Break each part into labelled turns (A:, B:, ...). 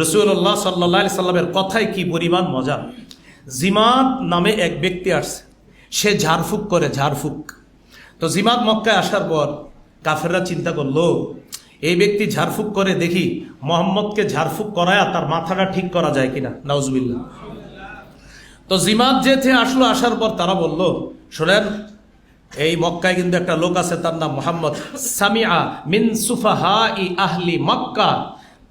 A: রাসূলুল্লাহ সাল্লাল্লাহু আলাইহি সাল্লামের কথায় কি পরিমাণ মজা। জিমাদ নামে এক ব্যক্তি আসছে, সে ঝাড়ফুঁক করে, ঝাড়ফুঁক। তো জিমাদ মক্কায় আসার পর কাফেররা চিন্তা করলো, এই ব্যক্তি ঝাড়ফুঁক করে, দেখি মোহাম্মদকে ঝাড়ফুঁক করায়া তার মাথাটা ঠিক করা যায় কিনা, নাউজুবিল্লাহ। তো জিমাদ যেতে আসলো, আসার পর তারা বলল, শোনেন, এই মক্কায় কিন্তু একটা লোক আছে, তার নাম মুহাম্মদ। সামিআ মিন সুফাহাই আহলি মক্কা,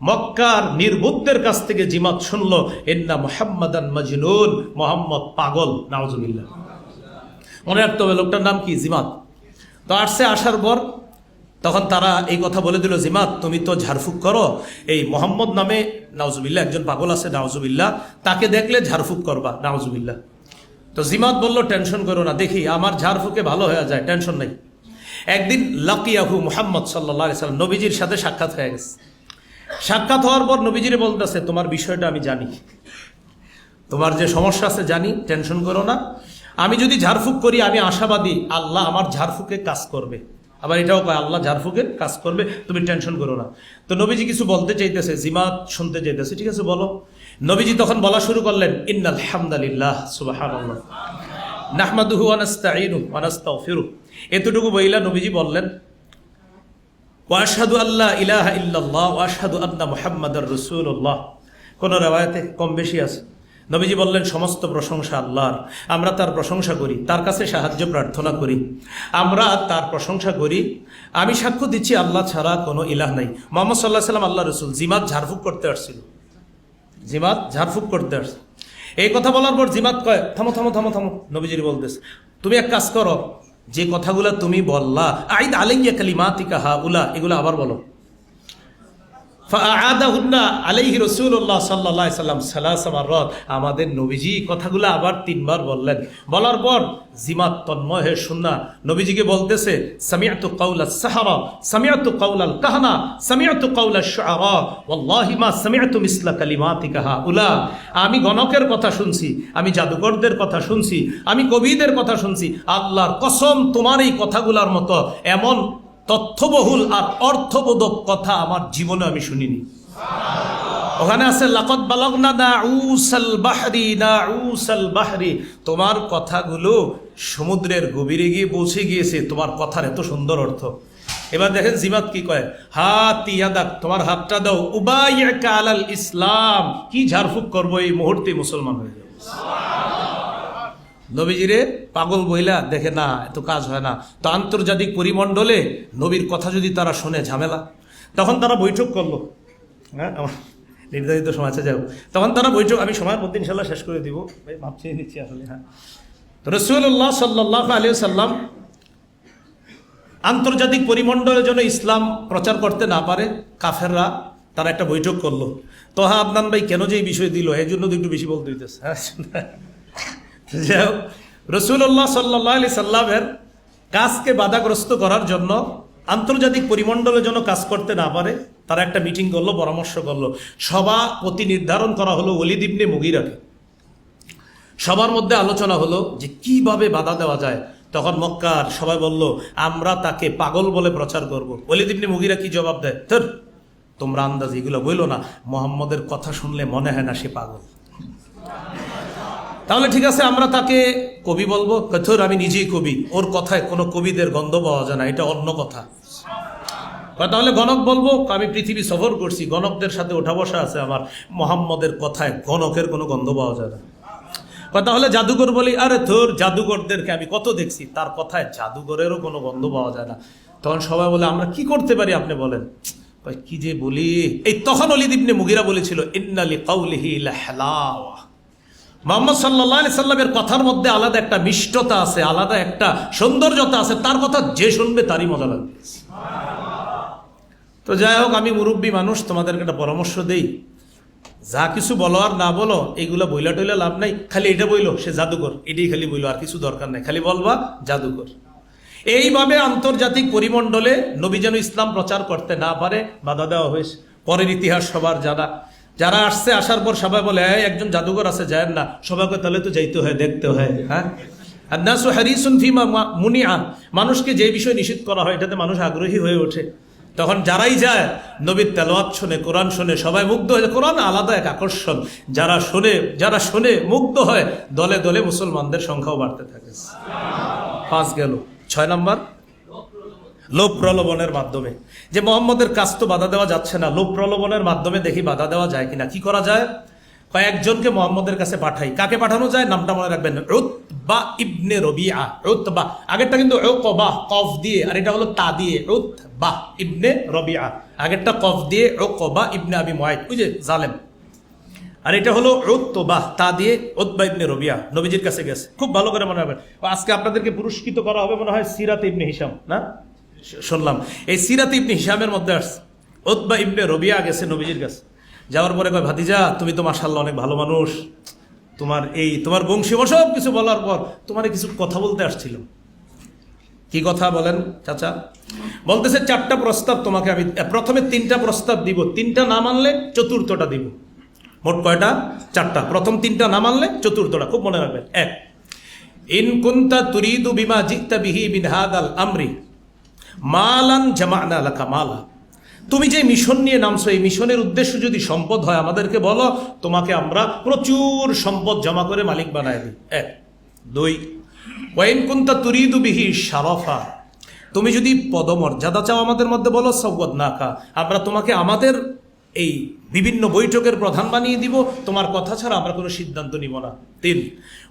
A: মক্কার নির্বুদ্ধের কাছ থেকে জিমাদ শুনলো, ইন্না মুহাম্মাদান মাজনুন, মুহাম্মদ পাগল, নাউজুবিল্লাহ। মনে রাখতে হবে লোকটার নাম কি, জিমাদ। তো আসছে, আসার পর তখন তারা এই কথা বলে দিল, জিমাদ তুমি তো ঝাড়ফুঁক করো, এই মোহাম্মদ নামে নাউজুবিল্লাহ একজন পাগল আছে, নাউজুবিল্লাহ, তাকে দেখলে ঝাড়ফুঁক করবা, নাউজুবিল্লাহ। তো জিমাদ বলল, টেনশন করো না, দেখি আমার ঝাড়ফুঁকে ভালো হয়ে যায়, টেনশন নেই। একদিন লাকিয়াহু মুহাম্মদ সাল্লাল্লাহু আলাইহি সাল্লাম, নবীজির সাথে সাক্ষাৎ হয়ে গেছে। সাক্ষাৎ হওয়ার পর নবীজিরে বলতেছে, তোমার বিষয়টা আমি জানি, তোমার যে সমস্যা আছে জানি, টেনশন করো না। আমি যদি ঝাড়ফুঁক করি, আমি আশাবাদী আল্লাহ আমার ঝাড়ফুঁকে কাজ করবে। আবার এটাও কয় আল্লাহ ঝাড়ফুঁকের কাজ করবে, তুমি টেনশন করো না। তো নবীজি কিছু বলতে চাইতেছে, জিমাদ শুনতে চাইতেছে, ঠিক আছে বলো। নবীজি তখন বলা শুরু করলেন, ইন্নাল হামদালিল্লাহ সুবহানাল্লাহ নাহমাদুহু ওয়া নাস্তাঈনুহু ওয়া নাস্তাগফিরুহ। এতটুকু বইলা নবীজি বললেন, ওয়া আশহাদু আল্লা ইলাহা ইল্লাল্লাহ ওয়া আশহাদু আন্না মুহাম্মাদার রাসূলুল্লাহ। কোন riwayate কম বেশি আছে। নবীজি বললেন, সমস্ত প্রশংসা আল্লাহর, আমরা তার প্রশংসা করি, তার কাছে সাহায্য প্রার্থনা করি, আমরা তার প্রশংসা করি। আমি সাক্ষ্য দিচ্ছি আল্লাহ ছাড়া কোনো ইলাহ নাই, মুহাম্মদ সাল্লাল্লাহু আলাইহি ওয়াসাল্লাম আল্লাহর রাসূল। জিমাদ ঝাড়ফুঁক করতে আসছিল, জিমাদ ঝাড়ফুঁক করতে আসছে। এই কথা বলার পর জিমাদ কয়, থামো থামো থামো থামো। নবীজি বলতেছে, তুমি এক কাজ করো, যে কথাগুলো তুমি বললা, আইদ আলাইয়া কালিমাতিকা হাউলা, এগুলো আবার বলো। ফাআদাহুন্না আলাইহি রাসূলুল্লাহ সাল্লাল্লাহু আলাইহি সাল্লাম সালাসা মাররাত। আমাদের নবীজি কথাগুলো আবার 3 বার বললেন। বলার পর জিমাদ তন্ময় হয়ে শুননা নবীজিকে বলতেছে, সামিআতু কাওলাস সাহারা, সামিআতু কাওলাল কাহানা, সামিআতু কাওলাশ শুআরা, ওয়াল্লাহি মা সামিআতু মিসলা কালিমাতিকা হাউলা। আমি গণকের কথা শুনছি, আমি জাদুকরদের কথা শুনছি, আমি কবিদের কথা শুনছি, আল্লাহর কসম তোমার এই কথাগুলোর মতো এমন তথ্যবহুল আর অর্থবোধক কথা আমার জীবনে আমি শুনিনি। ওখানে আছে লাকাদ বালাগনা নাউসাল বাহরি, নাউসাল বাহরি, তোমার কথাগুলো সমুদ্রের গভীরে গিয়ে পৌঁছে গিয়েছে, তোমার কথার এত সুন্দর অর্থ। এবার দেখেন জিমাদ কি কয়, হাত ইয়াদাক, তোমার হাতটা দাও, উবাইয়াকা আলাল ইসলাম, কি ঝাড়ফুঁক করবো এই মুহূর্তে মুসলমান হয়ে যাবে। নবীজিরে পাগল বইলা দেখে না, এত কাজ হয় না। তো আন্তর্জাতিক পরিমণ্ডলে নবীর কথা যদি তারা শোনে, ঝামেলা। তখন তারা বৈঠক করলো, হ্যাঁ আমার নির্ধারিত সময় আছে, যাও। তখন তারা বৈঠক, আমি সময়ের মধ্যে ইনশাল্লাহ শেষ করে দিব, ভাই মাপ চেয়ে নিচ্ছি আসলে। হ্যাঁ, তো রাসূলুল্লাহ সাল্লাল্লাহু আলাইহি সাল্লাম আন্তর্জাতিক পরিমণ্ডলে যেন ইসলাম প্রচার করতে না পারে কাফেররা, তারা একটা বৈঠক করলো। তো হ্যাঁ, আদনান ভাই কেন যে এই বিষয় দিল, এই জন্য তো একটু বেশি বলতে হইতেছে। হ্যাঁ, রাসূলুল্লাহ সাল্লাল্লাহু আলাইহি সাল্লামের কাজকে বাধাগ্রস্ত করার জন্য, আন্তর্জাতিক পরিমণ্ডলে যেন কাজ করতে না পারে, তারা একটা মিটিং করলো, পরামর্শ করলো। সভাপতি নির্ধারণ করা হলো ওলীদ ইবনে মুগীরাকে। সবার মধ্যে আলোচনা হলো যে কিভাবে বাধা দেওয়া যায়। তখন মক্কার সবাই বলল, আমরা তাকে পাগল বলে প্রচার করব। ওলীদ ইবনে মুগীরা কি জবাব দেয়, ধর তোমরা আন্দাজ এগুলো বইলো না, মুহাম্মদের কথা শুনলে মনে হয় না সে পাগল। তাহলে ঠিক আছে, আমরা তাকে কবি বলবো। কথর আমি নিজেই কবি, ওর কথায় কোনো কবিদের গন্ধ পাওয়া যায় না, এটা অন্য কথা। তাহলে গণক বলবো, আমি পৃথিবী সফর করছি, গণকদের সাথে ওঠা বসা আছে আমার, মুহাম্মদের কথায় গণকের কোনো গন্ধ পাওয়া যায় না। তাহলে জাদুকর বলি, আরে তোর জাদুকরদেরকে আমি কত দেখছি, তার কথায় জাদুকরেরও কোনো গন্ধ পাওয়া যায় না। তখন সবাই বলে, আমরা কি করতে পারি আপনি বলেন। কি যে বলি, এই তখন ওলীদ ইবনে মুগীরা বলেছিল, ইন্না লিকাউলিহি লাহলাওয়া, মুহাম্মদ সাল্লাল্লাহু আলাইহি সাল্লামের কথার মধ্যে আলাদা একটা মিষ্টতা আছে, আলাদা একটা সৌন্দর্যতা আছে, তার কথা যে শুনবে তারই মজা লাগবে। তো যাই হোক, আমি মুরব্বী মানুষ, তোমাদেরকে একটা পরামর্শ দেই, যা কিছু বলো আর না বলো, এইগুলা বইলা টইলা লাভ নাই। খালি এটা বইলো সে জাদুকর, এটাই খালি বইলো, আর কিছু দরকার নাই, খালি বলবা জাদুকর। এইভাবে আন্তর্জাতিক পরিমণ্ডলে নবী যেন ইসলাম প্রচার করতে না পারে বাধা দেওয়া হয়েছে। পরের ইতিহাস সবার জানা, যারা আসছে, আসার পর সবাই বলে একজন জাদুঘর আছে, যায় না, সবাইকে তাহলে তো যাইতে হয়, দেখতে হয়। হ্যাঁ, আন্নাসু হারিসুন ফিমা মুনিআ, মানুষকে যে বিষয় নিষেধ করা হয় এটাতে মানুষ আগ্রহী হয়ে ওঠে। তখন যারাই যায় নবীর তেলাওয়াত শুনে, কোরআন শুনে সবাই মুগ্ধ হয়ে যায়। কোরআন আলাদা এক আকর্ষণ, যারা শুনে মুগ্ধ হয়, দলে দলে মুসলমানদের সংখ্যাও বাড়তে থাকে। 5 গেল। 6 নাম্বার, লোভ প্রলোভনের মাধ্যমে। যে মোহাম্মদের কাজ তো বাধা দেওয়া যাচ্ছে না, লোভ প্রলোভনের মাধ্যমে দেখি বাধা দেওয়া যায় কিনা। কি করা যায়? কয়েকজনকে মোহাম্মদের কাছে পাঠাই। কাকে পাঠানো যায়? নামটা মনে রাখবেন, উতবা ইবনে রবিআ। উতবা, আগেরটা কিন্তু উকবা কফ দিয়ে, আর এটা হলো তা দিয়ে, উতবা ইবনে রবিআ। আগেরটা কফ দিয়ে উকবা ইবনে আবি মুআইত, ওই যে জালেম। আর এটা হলো উতবা তা দিয়ে উতবা ইবনে রবিআ, নবীজির কাছে গেছে। খুব ভালো করে মনে রাখবেন। আজকে আপনাদেরকে পুরস্কৃত করা হবে মনে হয় সিরাত ইবনে হিশাম, না? শুনলাম এই সিরাত ইবনে হিশামের মধ্যে আসছে উতবা ইবনে রবিআ গেছে নবীজির কাছে। যাওয়ার পরে কয়, ভাতিজা তুমি তো মাশাআল্লাহ অনেক ভালো মানুষ, তোমার বংশী সব কিছু বলার পর তোমার কিছু কথা বলতে আসছিল। কি কথা বলেন চাচা? বলতেছে 4টা প্রস্তাব তোমাকে আমি, প্রথমে 3টা প্রস্তাব দিব, 3টা না মানলে 4টা দিব। মোট কয়টা? 4টা। প্রথম 3টা না মানলে 4টা। খুব মনে রাখবেন। 1, ইন কুনতা তুরিদু বিমা জিতা বিহি মিন হাদাল আমরি মালান জামানা লাকা মালা। তুমি যে মিশন নিয়ে নামছো, এই মিশনের উদ্দেশ্য যদি সম্পদ হয় আমাদেরকে বলো, তোমাকে আমরা প্রচুর সম্পদ জমা করে মালিক বানায় দিই। 1, 2, ওয়াইন কুনতা তুরিদু বিহি শারাফা, তুমি যদি পদমর্যাদা চাও আমাদের মধ্যে বলো, সওয়াদ নাকা, আমরা তোমাকে আমাদের এই বিভিন্ন বৈঠকের প্রধান বানিয়ে দিব, তোমার কথা ছাড়া আমরা কোনো সিদ্ধান্ত নিব না। 3,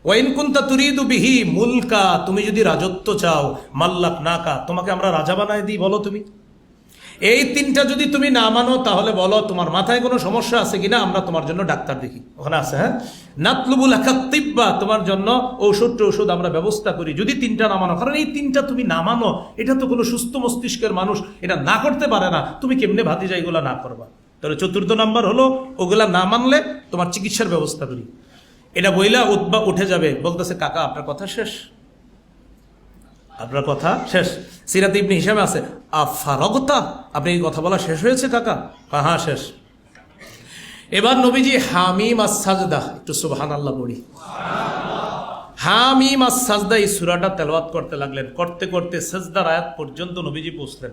A: ওয়াইন কুনতা তুরিদু বিহি মুলকা, তুমি যদি রাজত্ব চাও, মাল্লাক নাকা, তোমাকে আমরা রাজা বানায় দিই, বলো তুমি। এই 3টা যদি তুমি না মানো তাহলে বলো তোমার মাথায় কোনো সমস্যা আছে কিনা, আমরা তোমার জন্য ডাক্তার দেখি। ওখানে আছে, হ্যাঁ, নাতলুবুল তিব্বা, তোমার জন্য ঔষধ আমরা ব্যবস্থা করি, যদি 3টা না মানো। কারণ এই 3টা তুমি না মানো, এটা তো কোনো সুস্থ মস্তিষ্কের মানুষ এটা না করতে পারে না। তুমি কেমনে ভাতিজা এগুলা না করবা? তাহলে 4 নাম্বার হলো, ওগুলা না মানলে তোমার চিকিৎসার ব্যবস্থা করি। এটা বইলা উতবা উঠে যাবে, বলতেছে কাকা আপনার কথা শেষ, আপনার কথা শেষ। সিরাত ইবনে হিশামে আছে, আফারগতা, আপনি এই কথা বলা শেষ হয়েছে কাকা? হ্যাঁ শেষ। এবার নবীজি হামিম আস সাজদা, একটু সুবহানাল্লাহ পড়ি। হামিম আস সাজদা, এই সূরাটা তেলাওয়াত করতে লাগলেন। করতে করতে সাজদার আয়াত পর্যন্ত নবীজি পৌঁছলেন।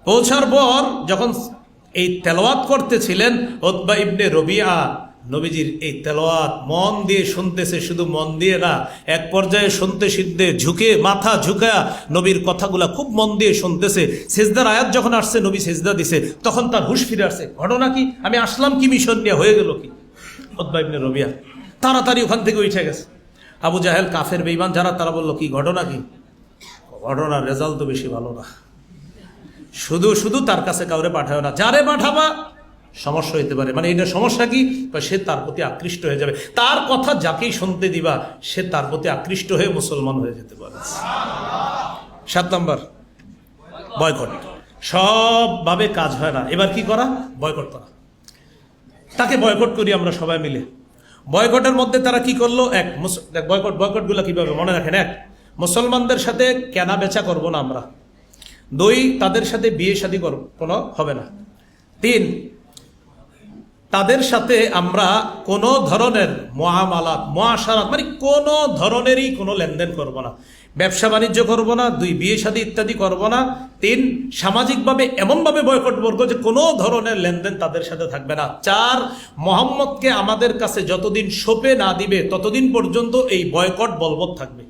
A: পৌঁছার পর যখন এই তেলাওয়াত করতেছিলেন, উতবা ইবনে রবিআ নবীজির এই তেলাওয়াত মন দিয়ে শুনতেছে, শুধু মন দিয়ে না, এক পর্যায়ে শুনতে সিদ্ধে ঝুঁকে, মাথা ঝুঁকা নবীর কথাগুলা খুব মন দিয়ে শুনতেছে। সেজদার আয়াত যখন আসছে, নবী সেজদা দিছে, তখন তার হুঁশ ফিরে আসছে। ঘটনা কি? আমি আসলাম কি মিশন নিয়ে, হয়ে গেল কি? উতবা ইবনে রবিআ তাড়াতাড়ি ওখান থেকে উঠে গেছে। আবু জাহেল, কাফের বেঈমান যারা, তারা বলল কি ঘটনা? কি ঘটনার রেজাল্ট তো বেশি ভালো না, শুধু তার কাছে কাউরে পাঠায় না, যারে পাঠাবা সমস্যা হইতে পারে। মানে এটা সমস্যা কি? সে তার প্রতি আকৃষ্ট হয়ে যাবে, তার কথা যাকেই শুনতে দিবা সে তার প্রতি আকৃষ্ট হয়ে মুসলমান হয়ে যেতে পারে। 7 নাম্বার, বয়কট। সবভাবে কাজ হয় না, এবার কি করা? বয়কট করা। তাকে বয়কট করি আমরা সবাই মিলে। বয়কটের মধ্যে তারা কি করলো? বয়কটগুলো কিভাবে মনে রাখেন। 1, মুসলমানদের সাথে কেনা বেচা করবো না আমরা। 2, তাদের সাথে বিয়ে শাদী কোনো হবে না। 3, তাদের সাথে আমরা কোনো ধরনের মুআমালাত, মুআশারাত, মানে কোনো ধরনেরই কোনো লেনদেন করব না, ব্যবসা বাণিজ্য করব না। 2, বিয়ে শাদী ইত্যাদি করব না। 3, সামাজিকভাবে এমনভাবে বয়কট করব যে কোনো ধরনের লেনদেন তাদের সাথে থাকবে না। 4, মুহাম্মদকে আমাদের কাছে যতদিন সঁপে না দিবে ততদিন পর্যন্ত এই বয়কট বলবৎ থাকবে।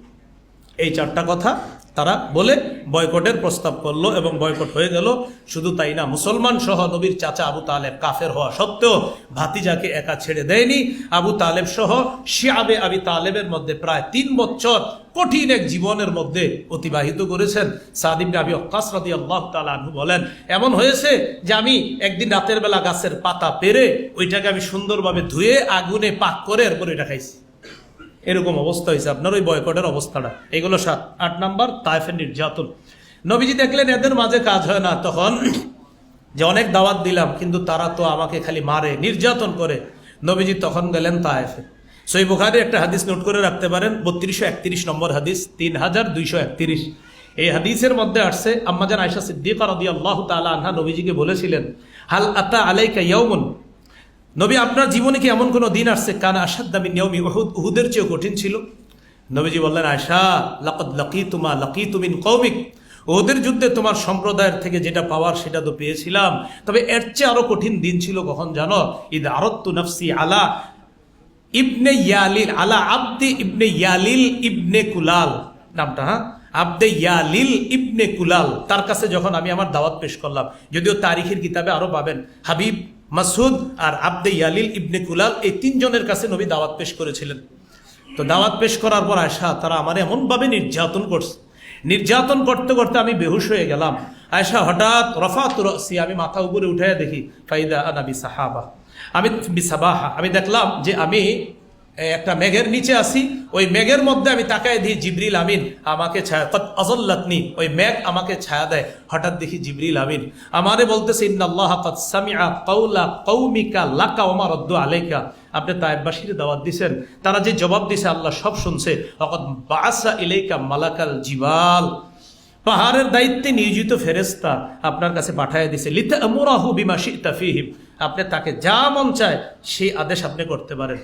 A: এই 4টা কথা তারা বলে বয়কটের প্রস্তাব করলো এবং বয়কট হয়ে গেল। শুধু তাই না, মুসলমান সহ নবীর চাচা আবু তালেব কাফের হওয়া সত্ত্বেও ভাতিজাকে একা ছেড়ে দেয়নি। আবু তালেব সহ শিয়াবে আবি তালেবের মধ্যে প্রায় 3 বছর কঠিন এক জীবনের মধ্যে অতিবাহিত করেছেন। সাদ ইবনে আবি ওয়াক্কাস রাদিয়াল্লাহু তাআলা আনহু বলেন, এমন হয়েছে যে আমি একদিন রাতের বেলা গাছের পাতা পেরে ওইটাকে আমি সুন্দরভাবে ধুয়ে আগুনে পাক করে এরপর এটা খাইছি। এরকম অবস্থা হয়েছে আপনার ওই বয়কটের অবস্থাটা। এগুলো 7। 8 নাম্বার, তায়েফের নির্যাতন। নবীজি দেখলেন এদের মাঝে কাজ হয় না, তখন যে অনেক দাওয়াত দিলাম কিন্তু তারা তো আমাকে খালি মারে, নির্যাতন করে। নবীজি তখন গেলেন তায়েফে। সহিহ বুখারী একটা হাদিস নোট করে রাখতে পারেন, 3231 নম্বর হাদিস, 3231। এই হাদিসের মধ্যে আসছে, আম্মাজান আয়েশা সিদ্দিকা রাদিয়াল্লাহু তাআলা আনহা নবীজিকে বলেছিলেন, হাল আতা আলাইকা ইয়াউমুন, নবী আপনার জীবনে কি এমন কোনো দিন আসছে কানা আশাদ্দা মিন ইয়াউমি উহুদ, উহুদের চেয়েও কঠিন ছিল? নবীজি বললেন, আয়েশা লাকাদ লাকিতুমা লাকিতু মিন কওমিক, ওদের যুদ্ধে তোমার সম্প্রদায়ের থেকে যেটা পাওয়ার সেটা তো পেয়েছিলাম, তবে এর চেয়ে আরো কঠিন দিন ছিল কখন জানো? ইদ আরাদতু নাফসি আলা ইবনে ইয়ালিল, আলা আব্দি ইবনে ইয়ালিল ইবনে কুলাল, নামটা, হ্যাঁ, আব্দে ইয়ালিল ইবনে কুলাল, তার কাছে যখন আমি আমার দাওয়াত পেশ করলাম। যদিও তারিখের কিতাবে আরো পাবেন হাবিব, মাসুদ আর আব্দে ইয়ালিল ইবনে কুলাল, এই তিনজনের কাছে নবী দাওয়াত পেশ করেছিলেন। তো দাওয়াত পেশ করার পর আয়েশা তারা আমার এমনভাবে নির্যাতন করছে, নির্যাতন করতে করতে আমি বেহুশ হয়ে গেলাম। আয়েশা হঠাৎ রফাত রাসি, আমি মাথা উপরে উঠে দেখি, ফাইদা আনা বিসাহাবা, আমি বিসাবাহা, আমি দেখলাম যে আমি একটা মেঘের নিচে আছি। ওই মেঘের মধ্যে আমি তাকায় দিই জিবরিল আমিন আমাকে ছায়া, কদ আযাল্লাতনি, ওই মেঘ আমাকে ছায়া দেয়। হঠাৎ দেখি জিবরিল আমিন আমারে বলতেছে, ইন্নাল্লাহ কদ সামিআ কাওলা কওমিকা লাকা ওয়া মা রাদ্দু আলাইকা, আপনি তায়েববাসীর দাওয়াত দিছেন, তারা যে জবাব দিছে আল্লাহ সব শুনছে। ওয়াকাদ বাআসা ইলাইকা মালাকাল জিবাল, পাহাড়ের দায়িত্বে নিয়োজিত ফেরেশতা আপনার কাছে পাঠায় দিছে, লিতা'মুরাহু বিমা শি'তা ফীহিম, আপনি তাকে যা মন চায় সেই আদেশ আপনি করতে পারেন।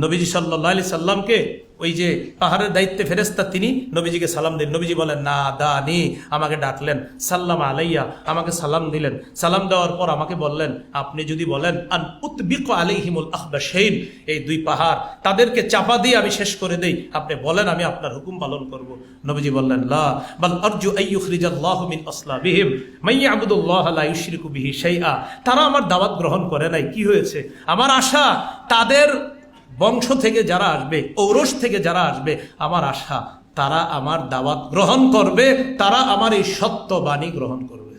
A: নবীজি সাল্লাল্লাহু আলাইহি সাল্লামকে ওই যে পাহাড়ের দায়িত্বে ফেরেশতা তিনি নবীজিকে সালাম দিলেন। নবীজি বলেন না দানি, আমাকে ডাকলেন, সাল্লাম আলাইয়া, আমাকে সালাম দিলেন। সালাম দেওয়ার পর আমাকে বললেন, আপনি যদি বলেন আন উতবিকু আলাইহিমুল আখবাশাইন, এই দুই পাহাড় তাদেরকে চাপা দিয়ে আমি শেষ করে দেই, আপনি বলেন আমি আপনার হুকুম পালন করব। নবীজি বললেন লা বাল আরজু আইয়ুখরিজাল্লাহু মিন আসলাবিহিম মাইয়াবুদুল্লাহ লা ইউশরিকু বিহি শাইআ, তারা আমার দাওয়াত গ্রহণ করে নাই, কি হয়েছে? আমার আশা তাদের বংশ থেকে যারা আসবে, ঔরস থেকে যারা আসবে, আমার আশা তারা আমার দাওয়াত গ্রহণ করবে, তারা আমার এই সত্য বাণী গ্রহণ করবে।